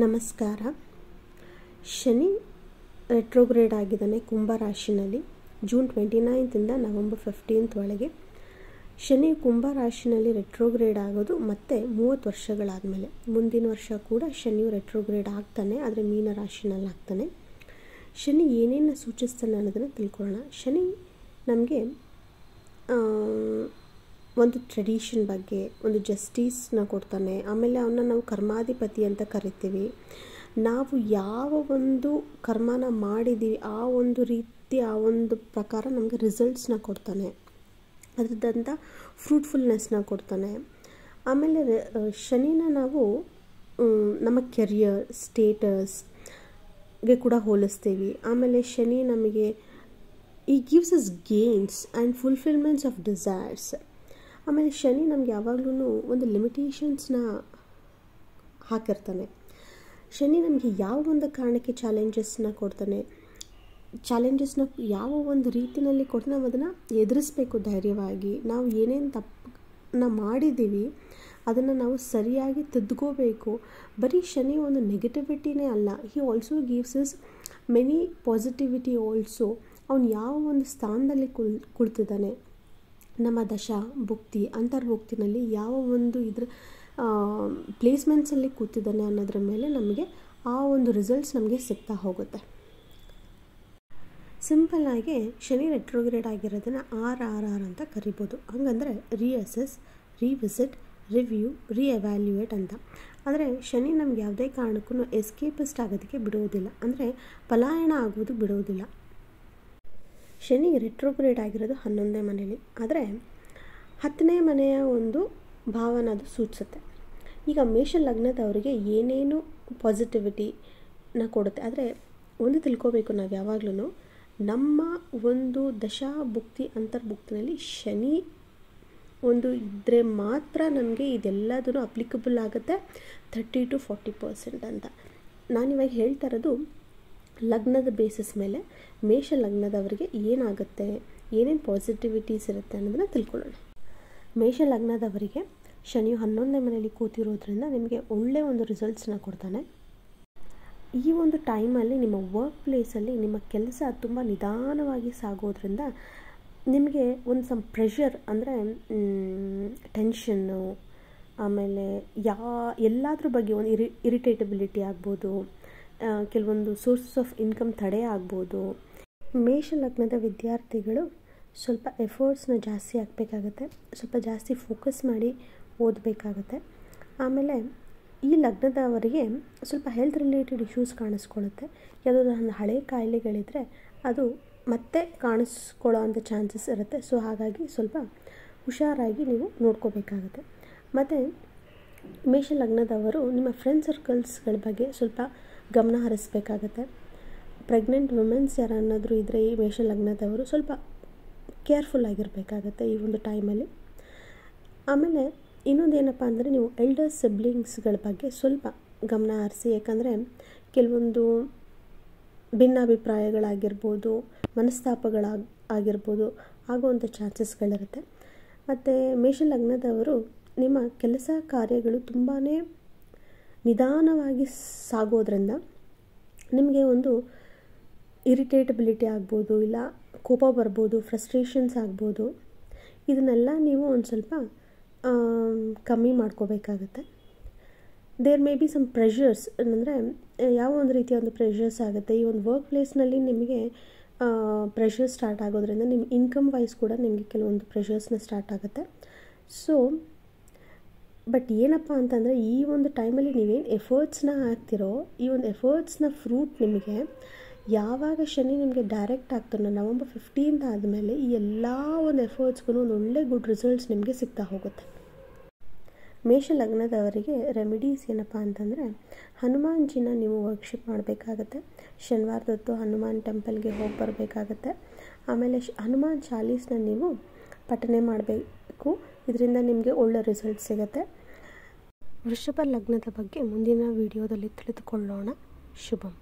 ನಮಸ್ಕಾರ. ಶನಿ ರೆಟ್ರೋಗ್ರೇಡ್ ಆಗಿದ್ದಾನೆ ಕುಂಭ ರಾಶಿನಲ್ಲಿ June 29 November 15 ಒಳಗೆ. ಶನಿ ಕುಂಭ ರಾಶಿನಲ್ಲಿ ರೆಟ್ರೋಗ್ರೇಡ್ ಆಗೋದು ಮತ್ತೆ 30 ವರ್ಷಗಳಾದಮೇಲೆ. ಮುಂದಿನ ವರ್ಷ ಕೂಡ ಶನಿಯು ರೆಟ್ರೋಗ್ರೇಡ್ ಆಗ್ತಾನೆ, ಆದರೆ ಮೀನ ರಾಶಿನಲ್ಲಿ ಆಗ್ತಾನೆ. ಶನಿ ಏನೇನು ಸೂಚಿಸ್ತಾನೆ ಅನ್ನೋದನ್ನು ತಿಳ್ಕೊಳ್ಳೋಣ. ಶನಿ ನಮಗೆ ಒಂದು ಟ್ರೆಡಿಷನ್ ಬಗ್ಗೆ, ಒಂದು ಜಸ್ಟಿಸ್ನ ಕೊಡ್ತಾನೆ. ಆಮೇಲೆ ಅವನ್ನ ನಾವು ಕರ್ಮಾಧಿಪತಿ ಅಂತ ಕರಿತೀವಿ. ನಾವು ಯಾವ ಒಂದು ಕರ್ಮನ ಮಾಡಿದ್ದೀವಿ ಆ ಒಂದು ರೀತಿ, ಆ ಒಂದು ಪ್ರಕಾರ ನಮಗೆ ರಿಸಲ್ಟ್ಸ್ನ ಕೊಡ್ತಾನೆ, ಅದರದ್ದಂಥ ಫ್ರೂಟ್ಫುಲ್ನೆಸ್ನ ಕೊಡ್ತಾನೆ. ಆಮೇಲೆ ಶನಿನ ನಾವು ನಮ್ಮ ಕೆರಿಯರ್ ಸ್ಟೇಟಸ್ಗೆ ಕೂಡ ಹೋಲಿಸ್ತೀವಿ. ಆಮೇಲೆ ಶನಿ ನಮಗೆ ಈ gives us gains and fulfilments of desires. ಆಮೇಲೆ ಶನಿ ನಮ್ಗೆ ಯಾವಾಗಲೂ ಒಂದು ಲಿಮಿಟೇಷನ್ಸ್ನ ಹಾಕಿರ್ತಾನೆ. ಶನಿ ನಮಗೆ ಯಾವ ಒಂದು ಕಾರಣಕ್ಕೆ ಚಾಲೆಂಜಸ್ನ ಕೊಡ್ತಾನೆ, ಚಾಲೆಂಜಸ್ನ ಯಾವ ಒಂದು ರೀತಿಯಲ್ಲಿ ಕೊಟ್ಟು ನಾವು ಅದನ್ನು ಎದುರಿಸ್ಬೇಕು ಧೈರ್ಯವಾಗಿ. ನಾವು ಏನೇನು ತಪ್ಪನ್ನ ಮಾಡಿದ್ದೀವಿ ಅದನ್ನು ನಾವು ಸರಿಯಾಗಿ ತಿದ್ದುಕೋಬೇಕು. ಬರೀ ಶನಿ ಒಂದು ನೆಗೆಟಿವಿಟಿನೇ ಅಲ್ಲ, he also gives is many positivity also. ಅವನು ಯಾವ ಒಂದು ಸ್ಥಾನದಲ್ಲಿ ಕುಳಿತಿದ್ದಾನೆ, ನಮ್ಮ ದಶಾ ಭುಕ್ತಿ ಅಂತರ್ಭುಕ್ತಿನಲ್ಲಿ ಯಾವ ಒಂದು ಪ್ಲೇಸ್ಮೆಂಟ್ಸಲ್ಲಿ ಕೂತಿದ್ದಾನೆ ಅನ್ನೋದ್ರ ಮೇಲೆ ನಮಗೆ ಆ ಒಂದು ರಿಸಲ್ಟ್ಸ್ ನಮಗೆ ಸಿಗ್ತಾ ಹೋಗುತ್ತೆ. ಸಿಂಪಲ್ಲಾಗಿ ಶನಿ ರೆಟ್ರೋಗ್ರೇಡ್ ಆಗಿರೋದನ್ನು RRR ಅಂತ ಕರಿಬೋದು. ಹಂಗಂದರೆ ರೀಅಸೆಸ್, ರಿವಿಸಿಟ್, ರಿವ್ಯೂ, ರಿಎವ್ಯಾಲ್ಯೂಯೇಟ್ ಅಂತ. ಆದರೆ ಶನಿ ನಮ್ಗೆ ಯಾವುದೇ ಕಾರಣಕ್ಕೂ ಎಸ್ಕೇಪಿಸ್ಟ್ ಆಗೋದಕ್ಕೆ ಬಿಡೋದಿಲ್ಲ, ಅಂದರೆ ಪಲಾಯನ ಆಗೋದು ಬಿಡೋದಿಲ್ಲ. ಶನಿ ರೆಟ್ರೋಗ್ರೇಡ್ ಆಗಿರೋದು 11ನೇ ಮನೆಯಲ್ಲಿ, ಆದರೆ 10ನೇ ಮನೆಯ ಒಂದು ಭಾವನ ಅದು ಸೂಚಿಸುತ್ತೆ. ಈಗ ಮೇಷ ಲಗ್ನದವರಿಗೆ ಏನೇನು ಪಾಸಿಟಿವಿಟಿನ ಕೊಡುತ್ತೆ. ಆದರೆ ಒಂದು ತಿಳ್ಕೋಬೇಕು, ನಾವು ಯಾವಾಗಲೂ ನಮ್ಮ ಒಂದು ದಶಾ ಭುಕ್ತಿ ಅಂತರ್ಭುಕ್ತಿನಲ್ಲಿ ಶನಿ ಒಂದು ಇದ್ದರೆ ಮಾತ್ರ ನಮಗೆ ಇದೆಲ್ಲದೂ ಅಪ್ಲಿಕಬಲ್ ಆಗುತ್ತೆ 30 to 40% ಅಂತ. ನಾನಿವಾಗ ಹೇಳ್ತಾ ಇರೋದು ಲಗ್ನದ ಬೇಸಿಸ್ ಮೇಲೆ ಮೇಷ ಲಗ್ನದವರಿಗೆ ಏನಾಗುತ್ತೆ, ಏನೇನು ಪಾಸಿಟಿವಿಟೀಸ್ ಇರುತ್ತೆ ಅನ್ನೋದನ್ನು ತಿಳ್ಕೊಳ್ಳೋಣ. ಮೇಷ ಲಗ್ನದವರಿಗೆ ಶನಿಯು 11ನೇ ಮನೆಯಲ್ಲಿ ಕೂತಿರೋದ್ರಿಂದ ನಿಮಗೆ ಒಳ್ಳೆಯ ಒಂದು ರಿಸಲ್ಟ್ಸ್ನ ಕೊಡ್ತಾನೆ. ಈ ಒಂದು ಟೈಮಲ್ಲಿ ನಿಮ್ಮ ವರ್ಕ್ ಪ್ಲೇಸಲ್ಲಿ ನಿಮ್ಮ ಕೆಲಸ ತುಂಬ ನಿಧಾನವಾಗಿ ಸಾಗೋದ್ರಿಂದ ನಿಮಗೆ ಒಂದು ಪ್ರೆಷರ್, ಅಂದರೆ ಟೆನ್ಷನ್ನು, ಆಮೇಲೆ ಎಲ್ಲದ್ರ ಬಗ್ಗೆ ಒಂದು ಇರಿಟೇಟಬಿಲಿಟಿ ಆಗ್ಬೋದು, ಕೆಲವೊಂದು ಸೋರ್ಸಸ್ ಆಫ್ ಇನ್ಕಮ್ ತಡೆ ಆಗ್ಬೋದು. ಮೇಷ ಲಗ್ನದ ವಿದ್ಯಾರ್ಥಿಗಳು ಸ್ವಲ್ಪ ಎಫರ್ಟ್ಸ್ನ ಜಾಸ್ತಿ ಹಾಕಬೇಕಾಗತ್ತೆ, ಸ್ವಲ್ಪ ಜಾಸ್ತಿ ಫೋಕಸ್ ಮಾಡಿ ಓದಬೇಕಾಗತ್ತೆ. ಆಮೇಲೆ ಈ ಲಗ್ನದವರಿಗೆ ಸ್ವಲ್ಪ ಹೆಲ್ತ್ ರಿಲೇಟೆಡ್ ಇಶ್ಯೂಸ್ ಕಾಣಿಸ್ಕೊಳ್ಳುತ್ತೆ. ಯಾವುದಾದ್ರು ಹಳೆ ಕಾಯಿಲೆಗಳಿದ್ದರೆ ಅದು ಮತ್ತೆ ಕಾಣಿಸ್ಕೊಳ್ಳೋ ಅಂಥ ಚಾನ್ಸಸ್ ಇರುತ್ತೆ. ಸೊ ಹಾಗಾಗಿ ಸ್ವಲ್ಪ ಹುಷಾರಾಗಿ ನೀವು ನೋಡ್ಕೋಬೇಕಾಗುತ್ತೆ. ಮತ್ತು ಮೇಷ ಲಗ್ನದವರು ನಿಮ್ಮ ಫ್ರೆಂಡ್ ಸರ್ಕಲ್ಸ್ಗಳ ಬಗ್ಗೆ ಸ್ವಲ್ಪ ಗಮನ ಹರಿಸ್ಬೇಕಾಗತ್ತೆ. ಪ್ರೆಗ್ನೆಂಟ್ ವುಮೆನ್ಸ್ ಯಾರನ್ನಾದರೂ ಇದ್ದರೆ ಈ ಮೇಷ ಲಗ್ನದವರು ಸ್ವಲ್ಪ ಕೇರ್ಫುಲ್ ಆಗಿರಬೇಕಾಗತ್ತೆ ಈ ಒಂದು ಟೈಮಲ್ಲಿ. ಆಮೇಲೆ ಇನ್ನೊಂದೇನಪ್ಪ ಅಂದರೆ ನೀವು ಎಲ್ಡರ್ ಸಿಬ್ಲಿಂಗ್ಸ್ಗಳ ಬಗ್ಗೆ ಸ್ವಲ್ಪ ಗಮನ ಹರಿಸಿ. ಯಾಕಂದರೆ ಕೆಲವೊಂದು ಭಿನ್ನಾಭಿಪ್ರಾಯಗಳಾಗಿರ್ಬೋದು, ಮನಸ್ತಾಪಗಳಾಗಿರ್ಬೋದು ಆಗುವಂಥ ಚಾನ್ಸಸ್ಗಳಿರುತ್ತೆ. ಮತ್ತು ಮೇಷ ಲಗ್ನದವರು ನಿಮ್ಮ ಕೆಲಸ ಕಾರ್ಯಗಳು ತುಂಬಾ ನಿಧಾನವಾಗಿ ಸಾಗೋದ್ರಿಂದ ನಿಮಗೆ ಒಂದು ಇರಿಟೇಟಬಿಲಿಟಿ ಆಗ್ಬೋದು, ಇಲ್ಲ ಕೋಪ ಬರ್ಬೋದು, ಫ್ರಸ್ಟ್ರೇಷನ್ಸ್ ಆಗ್ಬೋದು. ಇದನ್ನೆಲ್ಲ ನೀವು ಒಂದು ಸ್ವಲ್ಪ ಕಮ್ಮಿ ಮಾಡ್ಕೋಬೇಕಾಗತ್ತೆ. There may be some pressures, ಅಂದರೆ ಯಾವ ಒಂದು ರೀತಿಯ ಒಂದು ಪ್ರೆಷರ್ಸ್ ಆಗುತ್ತೆ. ಈ ಒಂದು ವರ್ಕ್ ಪ್ಲೇಸ್ನಲ್ಲಿ ನಿಮಗೆ ಪ್ರೆಷರ್ ಸ್ಟಾರ್ಟ್ ಆಗೋದ್ರಿಂದ ನಿಮ್ಮ ಇನ್ಕಮ್ ವೈಸ್ ಕೂಡ ನಿಮಗೆ ಕೆಲವೊಂದು ಪ್ರೆಷರ್ಸ್ನ ಸ್ಟಾರ್ಟ್ ಆಗುತ್ತೆ. ಸೊ ಬಟ್ ಏನಪ್ಪ ಅಂತಂದರೆ ಈ ಒಂದು ಟೈಮಲ್ಲಿ ನೀವೇನು ಎಫರ್ಟ್ಸ್ನ ಹಾಕ್ತಿರೋ ಈ ಒಂದು ಎಫರ್ಟ್ಸ್ನ ಫ್ರೂಟ್ ನಿಮಗೆ ಯಾವಾಗ ಶನಿ ನಿಮಗೆ ಡೈರೆಕ್ಟ್ ಆಗ್ತಾನೋ ನವೆಂಬರ್ 15 ಆದಮೇಲೆ ಈ ಎಲ್ಲ ಒಂದು ಎಫರ್ಟ್ಸ್ಗೂ ಒಂದು ಒಳ್ಳೆ ಗುಡ್ ರಿಸಲ್ಟ್ಸ್ ನಿಮಗೆ ಸಿಗ್ತಾ ಹೋಗುತ್ತೆ. ಮೇಷ ಲಗ್ನದವರಿಗೆ ರೆಮಿಡೀಸ್ ಏನಪ್ಪ ಅಂತಂದರೆ ಹನುಮಾನ್ಜಿನ ನೀವು ವರ್ಕ್ಶಿಪ್ ಮಾಡಬೇಕಾಗತ್ತೆ. ಶನಿವಾರದೊತ್ತು ಹನುಮಾನ್ ಟೆಂಪಲ್ಗೆ ಹೋಗಿ ಬರಬೇಕಾಗತ್ತೆ. ಆಮೇಲೆ ಹನುಮಾನ್ ಚಾಲೀಸ್ನ ನೀವು ಪಠನೆ ಮಾಡಬೇಕು. ಇದರಿಂದ ನಿಮಗೆ ಒಳ್ಳೆ ರಿಸಲ್ಟ್ ಸಿಗುತ್ತೆ. ವೃಷಭ ಲಗ್ನದ ಬಗ್ಗೆ ಮುಂದಿನ ವಿಡಿಯೋದಲ್ಲಿ ತಿಳಿದುಕೊಳ್ಳೋಣ. ಶುಭಂ.